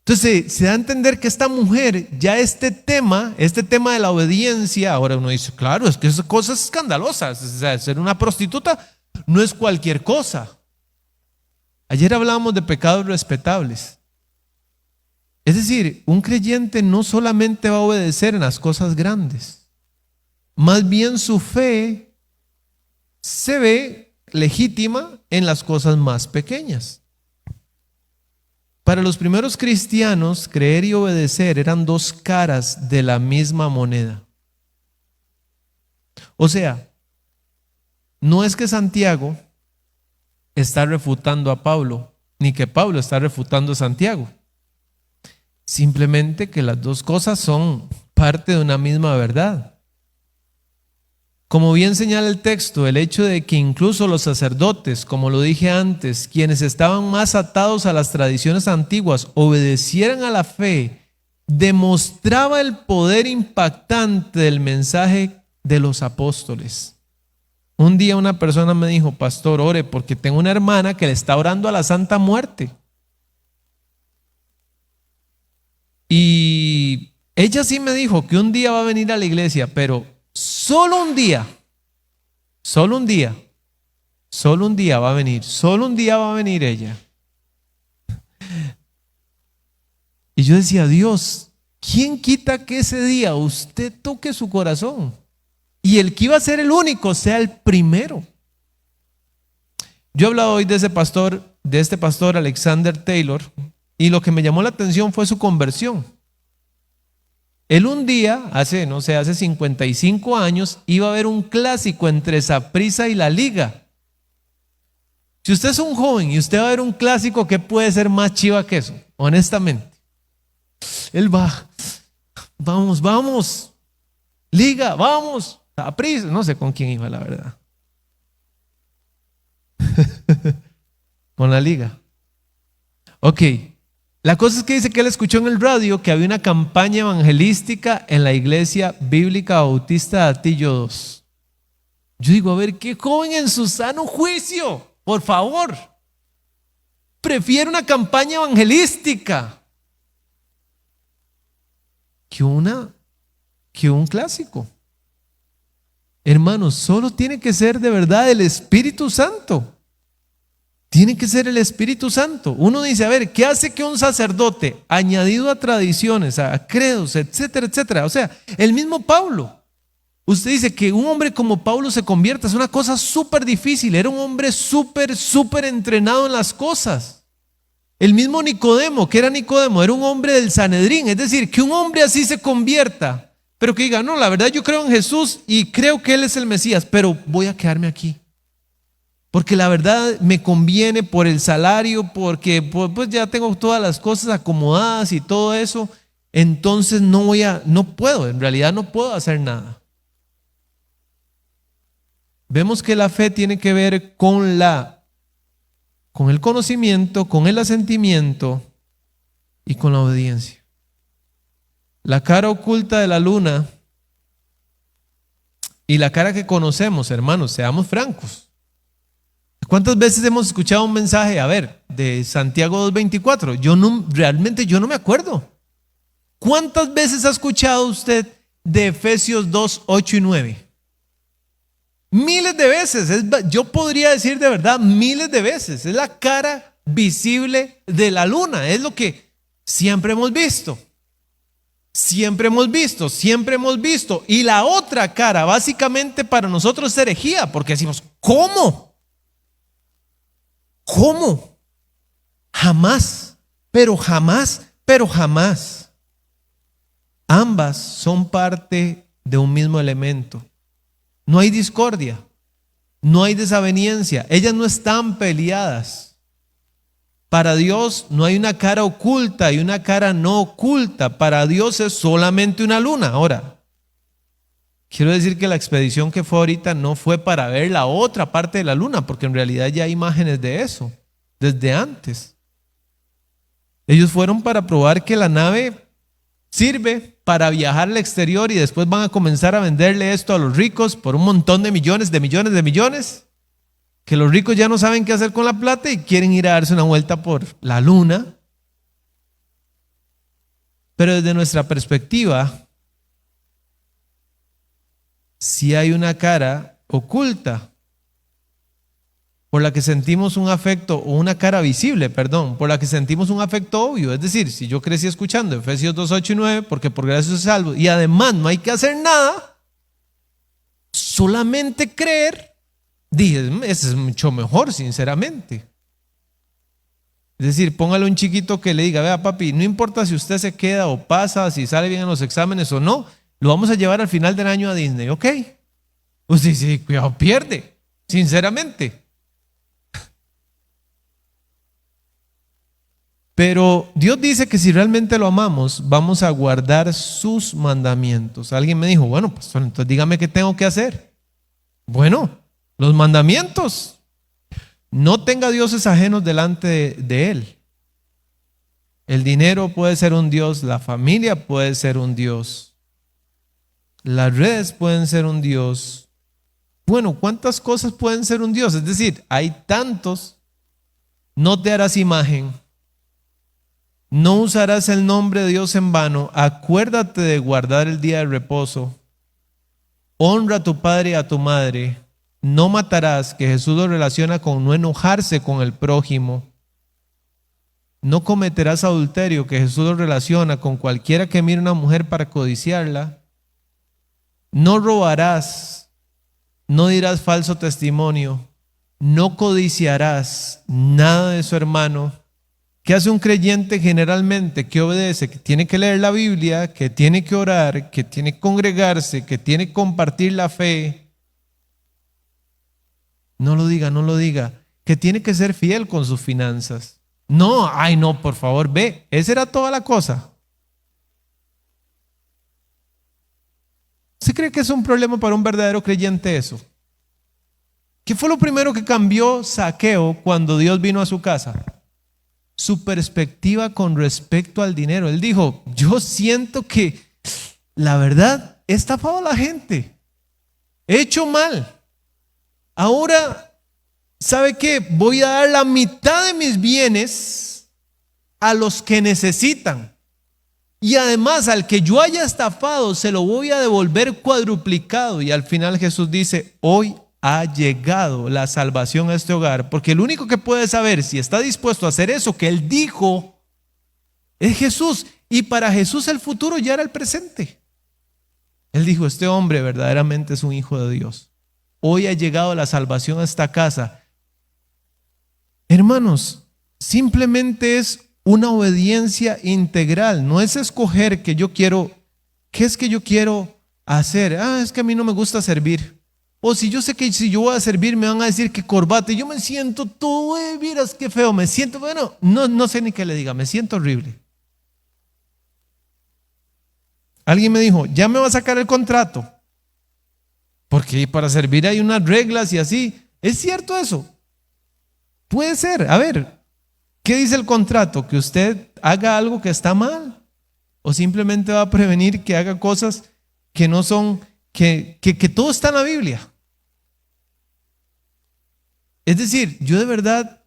Entonces se da a entender que esta mujer ya este tema de la obediencia, ahora uno dice, claro, es que esas cosas escandalosas, o sea, ser una prostituta no es cualquier cosa. Ayer hablábamos de pecados respetables. Es decir, un creyente no solamente va a obedecer en las cosas grandes, más bien su fe se ve legítima en las cosas más pequeñas. Para los primeros cristianos, creer y obedecer eran dos caras de la misma moneda. O sea, no es que Santiago está refutando a Pablo, ni que Pablo está refutando a Santiago. Simplemente que las dos cosas son parte de una misma verdad. Como bien señala el texto, el hecho de que incluso los sacerdotes, como lo dije antes, quienes estaban más atados a las tradiciones antiguas, obedecieran a la fe, demostraba el poder impactante del mensaje de los apóstoles. Un día una persona me dijo, pastor, ore porque tengo una hermana que le está orando a la Santa Muerte. Y ella sí me dijo que un día va a venir a la iglesia, pero solo un día va a venir, solo un día va a venir ella. Y yo decía, Dios, ¿quién quita que ese día usted toque su corazón? Y el que iba a ser el único sea el primero. Yo he hablado hoy de este pastor Alexander Taylor, y lo que me llamó la atención fue su conversión. Él un día, hace 55 años, iba a ver un clásico entre Saprissa y la Liga. Si usted es un joven y usted va a ver un clásico, ¿qué puede ser más chiva que eso? Honestamente. Él va, vamos, Liga, vamos. Saprissa, no sé con quién iba, la verdad. Con la Liga. Ok, la cosa es que dice que él escuchó en el radio que había una campaña evangelística en la Iglesia Bíblica Bautista de Atillo 2. Yo digo, a ver, ¿qué joven en su sano juicio? Por favor, prefiere una campaña evangelística que un clásico. Hermanos, solo tiene que ser de verdad el Espíritu Santo. Tiene que ser el Espíritu Santo. Uno dice, a ver, ¿qué hace que un sacerdote, añadido a tradiciones, a credos, etcétera, etcétera? O sea, el mismo Pablo. Usted dice que un hombre como Pablo se convierta, es una cosa súper difícil. Era un hombre súper entrenado en las cosas. El mismo Nicodemo, que era Nicodemo, era un hombre del Sanedrín. Es decir, que un hombre así se convierta. pero que diga, no, la verdad yo creo en Jesús y creo que Él es el Mesías, pero voy a quedarme aquí. Porque la verdad me conviene por el salario, porque pues ya tengo todas las cosas acomodadas y todo eso. Entonces no puedo, en realidad no puedo hacer nada. Vemos que la fe tiene que ver con el conocimiento, con el asentimiento y con la obediencia. La cara oculta de la luna y la cara que conocemos, hermanos, seamos francos. ¿Cuántas veces hemos escuchado un mensaje, de Santiago 2:24? Realmente yo no me acuerdo. ¿Cuántas veces ha escuchado usted de Efesios 2:8 y 9? Miles de veces. Yo podría decir de verdad, miles de veces. Es la cara visible de la luna. Es lo que siempre hemos visto. Siempre hemos visto, siempre hemos visto. Y la otra cara, básicamente para nosotros es herejía, porque decimos, ¿cómo? ¿Cómo? Jamás, pero jamás, pero jamás. Ambas son parte de un mismo elemento. No hay discordia, no hay desaveniencia, ellas no están peleadas. Para Dios no hay una cara oculta y una cara no oculta. Para Dios es solamente una luna. Ahora, quiero decir que la expedición que fue ahorita no fue para ver la otra parte de la luna, porque en realidad ya hay imágenes de eso desde antes. Ellos fueron para probar que la nave sirve para viajar al exterior y después van a comenzar a venderle esto a los ricos por un montón de millones, que los ricos ya no saben qué hacer con la plata y quieren ir a darse una vuelta por la luna. Pero desde nuestra perspectiva, sí hay una cara oculta por la que sentimos un afecto, o una cara visible, por la que sentimos un afecto obvio. Es decir, si yo crecí escuchando Efesios 2:8 y 9, porque por gracia soy salvo, y además no hay que hacer nada, solamente creer, dije, ese es mucho mejor, sinceramente. Es decir, póngale un chiquito que le diga, vea papi, no importa si usted se queda o pasa, si sale bien en los exámenes o no, lo vamos a llevar al final del año a Disney, ¿ok? Pues sí, cuidado, pierde, sinceramente. Pero Dios dice que si realmente lo amamos, vamos a guardar sus mandamientos. Alguien me dijo, bueno, pastor, entonces dígame qué tengo que hacer. Bueno, los mandamientos. No tenga dioses ajenos delante de Él. El dinero puede ser un dios, la familia puede ser un dios, las redes pueden ser un dios. Bueno, ¿cuántas cosas pueden ser un dios? Es decir, hay tantos. No te harás imagen. No usarás el nombre de Dios en vano. Acuérdate de guardar el día de reposo. Honra a tu padre y a tu madre. No matarás, que Jesús lo relaciona con no enojarse con el prójimo. No cometerás adulterio, que Jesús lo relaciona con cualquiera que mire a una mujer para codiciarla. No robarás. No dirás falso testimonio. No codiciarás nada de su hermano. ¿Qué hace un creyente generalmente? ¿Qué obedece? Que tiene que leer la Biblia, que tiene que orar, que tiene que congregarse, que tiene que compartir la fe. No lo diga, no lo diga. Que tiene que ser fiel con sus finanzas. No, ay no, por favor, ve. Esa era toda la cosa. ¿Usted cree que es un problema para un verdadero creyente eso? ¿Qué fue lo primero que cambió Zaqueo cuando Dios vino a su casa? Su perspectiva con respecto al dinero. Él dijo, yo siento que la verdad he estafado a la gente, he hecho mal. Ahora, ¿sabe qué? Voy a dar la mitad de mis bienes a los que necesitan. Y además al que yo haya estafado se lo voy a devolver cuadruplicado. Y al final Jesús dice, hoy ha llegado la salvación a este hogar, porque el único que puede saber si está dispuesto a hacer eso que Él dijo es Jesús, y para Jesús el futuro ya era el presente. Él dijo, este hombre verdaderamente es un hijo de Dios. Hoy ha llegado la salvación a esta casa. Hermanos, simplemente es una obediencia integral, no es escoger que yo quiero, ¿qué es que yo quiero? hacer. Es que a mí no me gusta servir. O si yo sé que si yo voy a servir me van a decir que corbata. Y yo me siento todo, miras qué feo, me siento, bueno, no sé ni qué le diga, me siento horrible. Alguien me dijo, ya me va a sacar el contrato. Porque para servir hay unas reglas y así. ¿Es cierto eso? Puede ser. A ver, ¿qué dice el contrato? ¿Que usted haga algo que está mal? ¿O simplemente va a prevenir que haga cosas que no son, que todo está en la Biblia? Es decir, yo de verdad,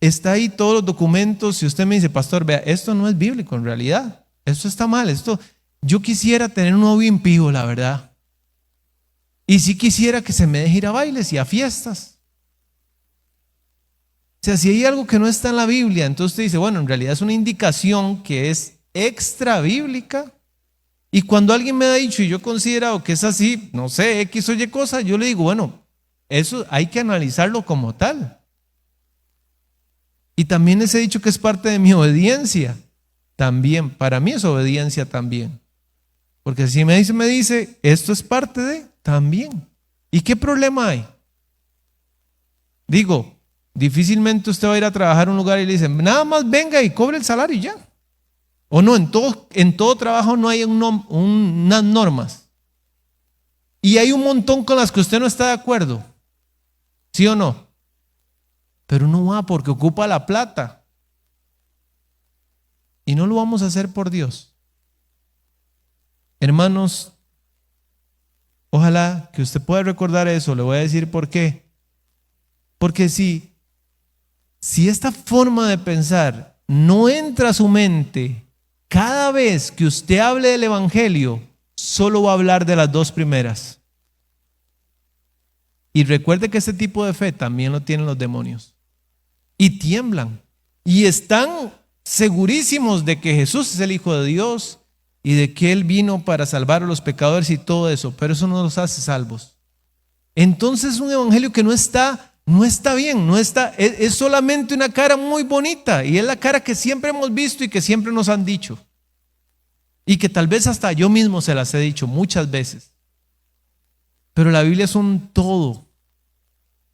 está ahí todos los documentos. Si usted me dice, pastor, vea, esto no es bíblico en realidad. Esto está mal. Yo quisiera tener un novio impío, la verdad. Y sí quisiera que se me deje ir a bailes y a fiestas. O sea, si hay algo que no está en la Biblia, entonces usted dice, bueno, en realidad es una indicación que es extra bíblica. Y cuando alguien me ha dicho y yo he considerado que es así, no sé, X o Y cosa, yo le digo, bueno, eso hay que analizarlo como tal. Y también les he dicho que es parte de mi obediencia. También, para mí es obediencia también. Porque si me dice, esto es parte de, también. ¿Y qué problema hay? Digo, difícilmente usted va a ir a trabajar a un lugar y le dicen, nada más venga y cobre el salario y ya. O no, en todo trabajo no hay unas normas. Y hay un montón con las que usted no está de acuerdo. ¿Sí o no? Pero uno va porque ocupa la plata. Y no lo vamos a hacer por Dios. Hermanos, ojalá que usted pueda recordar eso. Le voy a decir por qué. Porque si esta forma de pensar no entra a su mente, cada vez que usted hable del Evangelio, solo va a hablar de las dos primeras. Y recuerde que este tipo de fe también lo tienen los demonios. Y tiemblan. Y están segurísimos de que Jesús es el Hijo de Dios y de que Él vino para salvar a los pecadores y todo eso. Pero eso no los hace salvos. Entonces es un evangelio que no está bien, es solamente una cara muy bonita. Y es la cara que siempre hemos visto y que siempre nos han dicho. Y que tal vez hasta yo mismo se las he dicho muchas veces. Pero la Biblia es un todo.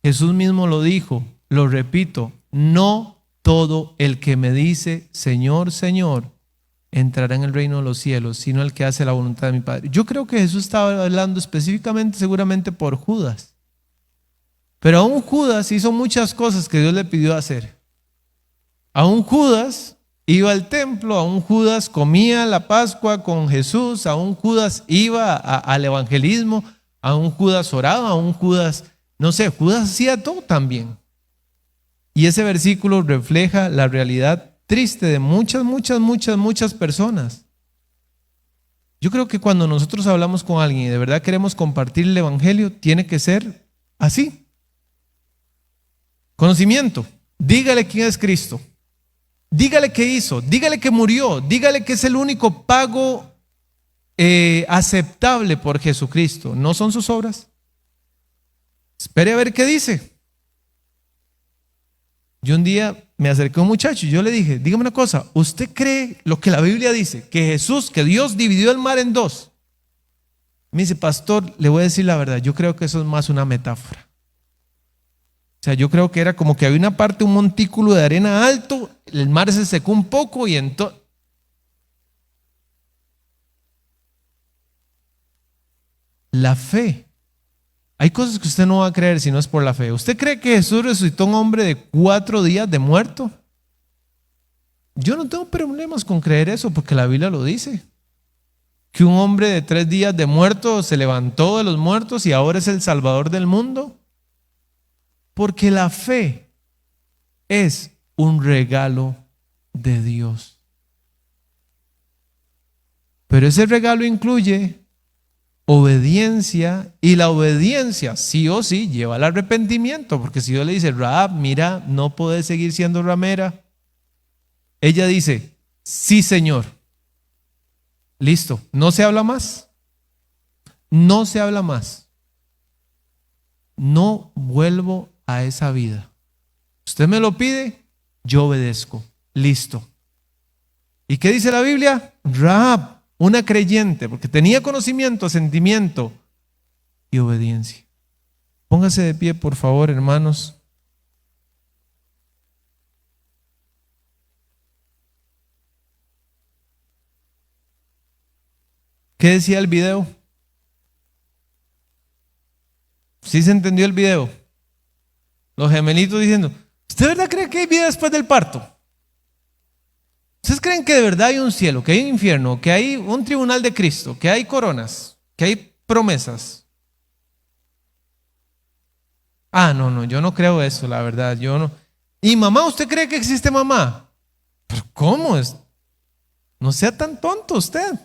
Jesús mismo lo dijo, lo repito, no todo el que me dice Señor, Señor, entrará en el reino de los cielos, sino el que hace la voluntad de mi Padre. Yo creo que Jesús estaba hablando específicamente, seguramente por Judas. Pero aún Judas hizo muchas cosas que Dios le pidió hacer. Aún Judas iba al templo, aún Judas comía la Pascua con Jesús, aún Judas iba al evangelismo, aún Judas oraba, aún Judas, no sé, Judas hacía todo también. Y ese versículo refleja la realidad triste de muchas personas. Yo creo que cuando nosotros hablamos con alguien y de verdad queremos compartir el evangelio, tiene que ser así. Conocimiento. Dígale quién es Cristo. Dígale qué hizo. Dígale que murió. Dígale que es el único pago aceptable por Jesucristo. ¿No son sus obras? Espere a ver qué dice. Yo un día me acerqué a un muchacho y yo le dije, dígame una cosa, ¿usted cree lo que la Biblia dice? Que Dios dividió el mar en dos. Me dice, pastor, le voy a decir la verdad, yo creo que eso es más una metáfora. O sea, yo creo que era como que había una parte, un montículo de arena alto, el mar se secó un poco y entonces... La fe. Hay cosas que usted no va a creer si no es por la fe. ¿Usted cree que Jesús resucitó a un hombre de 4 días de muerto? Yo no tengo problemas con creer eso porque la Biblia lo dice. Que un hombre de 3 días de muerto se levantó de los muertos y ahora es el Salvador del mundo. Porque la fe es un regalo de Dios. Pero ese regalo incluye obediencia, y la obediencia sí o sí lleva al arrepentimiento, porque si Dios le dice, Rahab, mira, no puedes seguir siendo ramera, ella dice, sí, Señor, listo, no se habla más, no se habla más, no vuelvo a esa vida, usted me lo pide, yo obedezco, listo. ¿Y qué dice la Biblia? Rahab, una creyente, porque tenía conocimiento, sentimiento y obediencia. Póngase de pie, por favor, hermanos. ¿Qué decía el video? ¿Sí se entendió el video? Los gemelitos diciendo: ¿usted de verdad cree que hay vida después del parto? ¿Ustedes creen que de verdad hay un cielo, que hay un infierno, que hay un tribunal de Cristo, que hay coronas, que hay promesas? No, yo no creo eso, la verdad, yo no. ¿Y mamá, usted cree que existe mamá? ¿Pero cómo es? No sea tan tonto usted.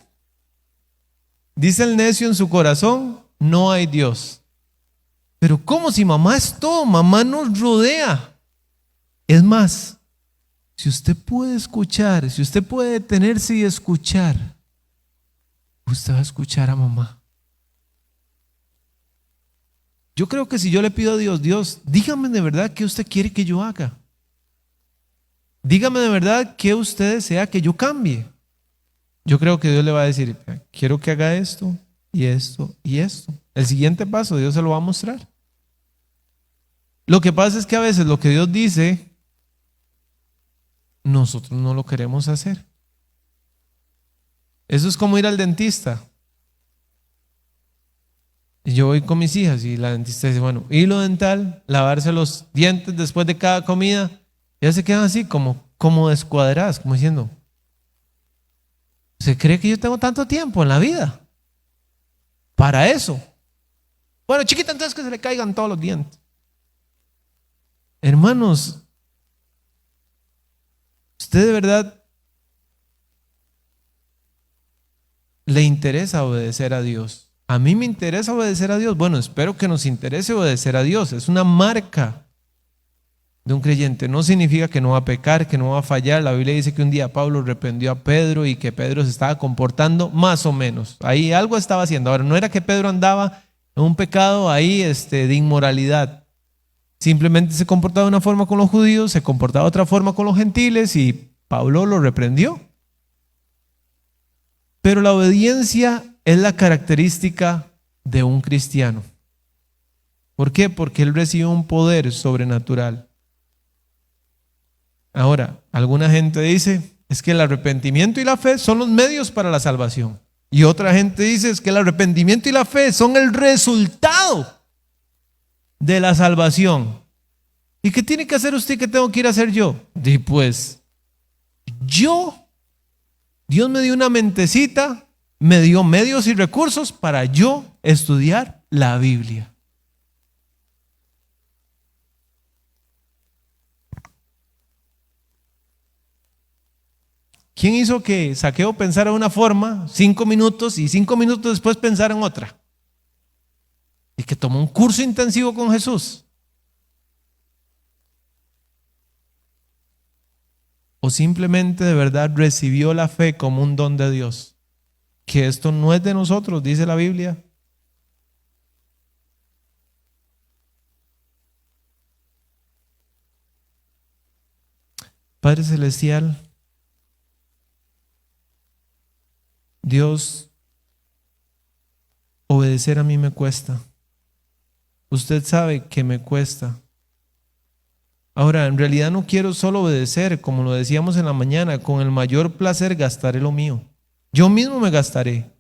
Dice el necio en su corazón: no hay Dios. Pero ¿cómo si mamá es todo? Mamá nos rodea. Es más, si usted puede escuchar, si usted puede detenerse y escuchar, usted va a escuchar a mamá. Yo creo que si yo le pido a Dios: Dios, dígame de verdad qué usted quiere que yo haga. Dígame de verdad qué usted desea que yo cambie. Yo creo que Dios le va a decir: quiero que haga esto y esto y esto. El siguiente paso Dios se lo va a mostrar. Lo que pasa es que a veces lo que Dios dice, nosotros no lo queremos hacer. Eso es como ir al dentista. Y yo voy con mis hijas y la dentista dice: bueno, hilo dental, lavarse los dientes después de cada comida. Y ya se quedan así como descuadradas, como diciendo: ¿se cree que yo tengo tanto tiempo en la vida para eso? Bueno, chiquita, entonces que se le caigan todos los dientes. Hermanos, ¿usted de verdad le interesa obedecer a Dios? A mí me interesa obedecer a Dios. Bueno, espero que nos interese obedecer a Dios. Es una marca de un creyente. No significa que no va a pecar, que no va a fallar. La Biblia dice que un día Pablo reprendió a Pedro y que Pedro se estaba comportando más o menos. Ahí algo estaba haciendo. Ahora, no era que Pedro andaba en un pecado ahí de inmoralidad. Simplemente se comportaba de una forma con los judíos, se comportaba de otra forma con los gentiles y Pablo lo reprendió. Pero la obediencia es la característica de un cristiano. ¿Por qué? Porque él recibe un poder sobrenatural. Ahora, alguna gente dice: es que el arrepentimiento y la fe son los medios para la salvación. Y otra gente dice: es que el arrepentimiento y la fe son el resultado de la salvación. ¿Y qué tiene que hacer usted y qué tengo que ir a hacer yo? Y pues, Dios me dio una mentecita, me dio medios y recursos para yo estudiar la Biblia. ¿Quién hizo que Zaqueo pensara de una forma 5 minutos y 5 minutos después pensara en otra? Y que tomó un curso intensivo con Jesús. O simplemente de verdad recibió la fe como un don de Dios. Que esto no es de nosotros, dice la Biblia. Padre Celestial, Dios, obedecer a mí me cuesta. Usted sabe que me cuesta. Ahora, en realidad no quiero solo obedecer, como lo decíamos en la mañana, con el mayor placer gastaré lo mío. Yo mismo me gastaré.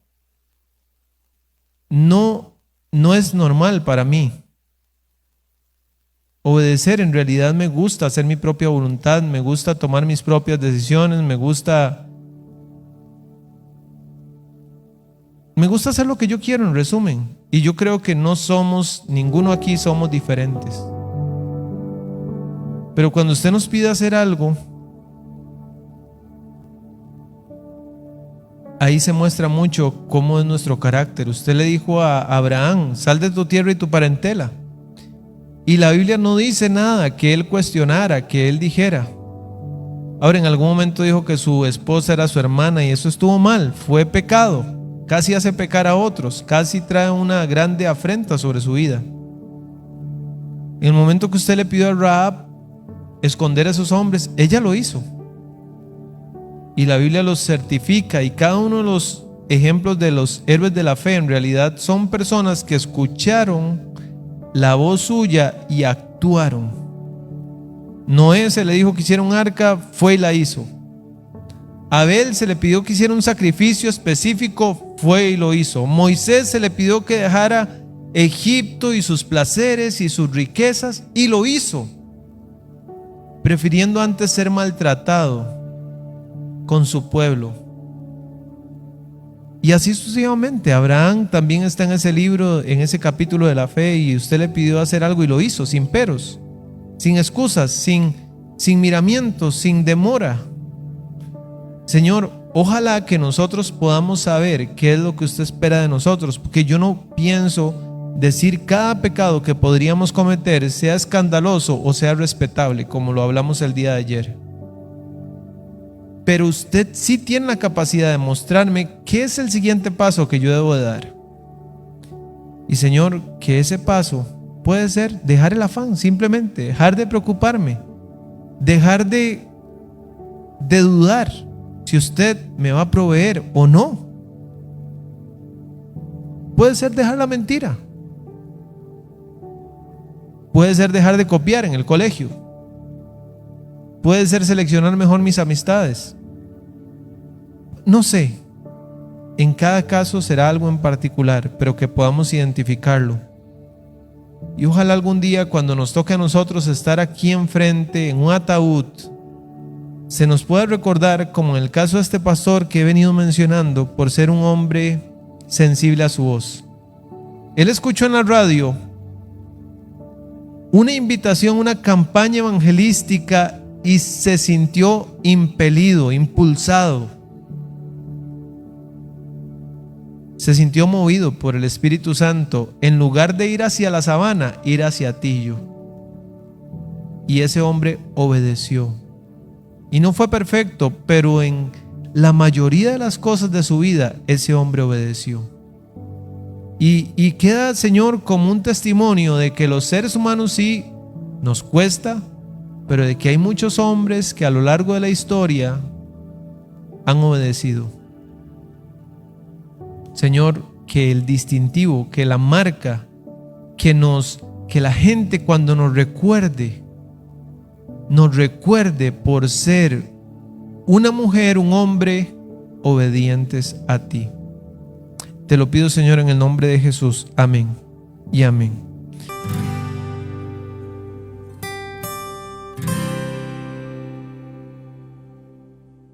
No es normal para mí. Obedecer en realidad me gusta hacer mi propia voluntad, me gusta tomar mis propias decisiones, me gusta hacer lo que yo quiero, en resumen. Y yo creo que ninguno aquí somos diferentes. Pero cuando usted nos pide hacer algo, ahí se muestra mucho cómo es nuestro carácter. Usted le dijo a Abraham: sal de tu tierra y tu parentela. Y la Biblia no dice nada que él cuestionara, que él dijera. Ahora, en algún momento dijo que su esposa era su hermana y eso estuvo mal, fue pecado. Casi hace pecar a otros, casi trae una grande afrenta sobre su vida. En el momento que usted le pidió a Rahab esconder a esos hombres, ella lo hizo. Y la Biblia los certifica y cada uno de los ejemplos de los héroes de la fe en realidad son personas que escucharon la voz suya y actuaron. Noé se le dijo que hiciera un arca, fue y la hizo. Abel se le pidió que hiciera un sacrificio específico, fue y lo hizo. Moisés se le pidió que dejara Egipto y sus placeres y sus riquezas y lo hizo, prefiriendo antes ser maltratado con su pueblo. Y así sucesivamente. Abraham también está en ese libro, en ese capítulo de la fe, y usted le pidió hacer algo y lo hizo, sin peros, sin excusas, sin miramientos, sin demora. Señor, ojalá que nosotros podamos saber qué es lo que usted espera de nosotros, porque yo no pienso decir cada pecado que podríamos cometer, sea escandaloso o sea respetable, como lo hablamos el día de ayer. Pero usted sí tiene la capacidad de mostrarme qué es el siguiente paso que yo debo de dar. Y Señor, que ese paso puede ser dejar el afán, simplemente dejar de preocuparme, dejar de dudar si usted me va a proveer o no. Puede ser dejar la mentira. Puede ser dejar de copiar en el colegio. Puede ser seleccionar mejor mis amistades. No sé. En cada caso será algo en particular, pero que podamos identificarlo. Y ojalá algún día, cuando nos toque a nosotros estar aquí enfrente, en un ataúd, se nos pueda recordar, como en el caso de este pastor que he venido mencionando, por ser un hombre sensible a su voz. Él escuchó en la radio una invitación, una campaña evangelística, y se sintió impelido, impulsado. Se sintió movido por el Espíritu Santo, en lugar de ir hacia la sabana, ir hacia Tillo. Y ese hombre obedeció. Y no fue perfecto, pero en la mayoría de las cosas de su vida, ese hombre obedeció. Y queda, Señor, como un testimonio de que los seres humanos sí nos cuesta, pero de que hay muchos hombres que a lo largo de la historia han obedecido. Señor, que el distintivo, que la marca, que la gente cuando nos recuerde por ser una mujer, un hombre obedientes a ti. Te lo pido, Señor, en el nombre de Jesús. Amén y amén.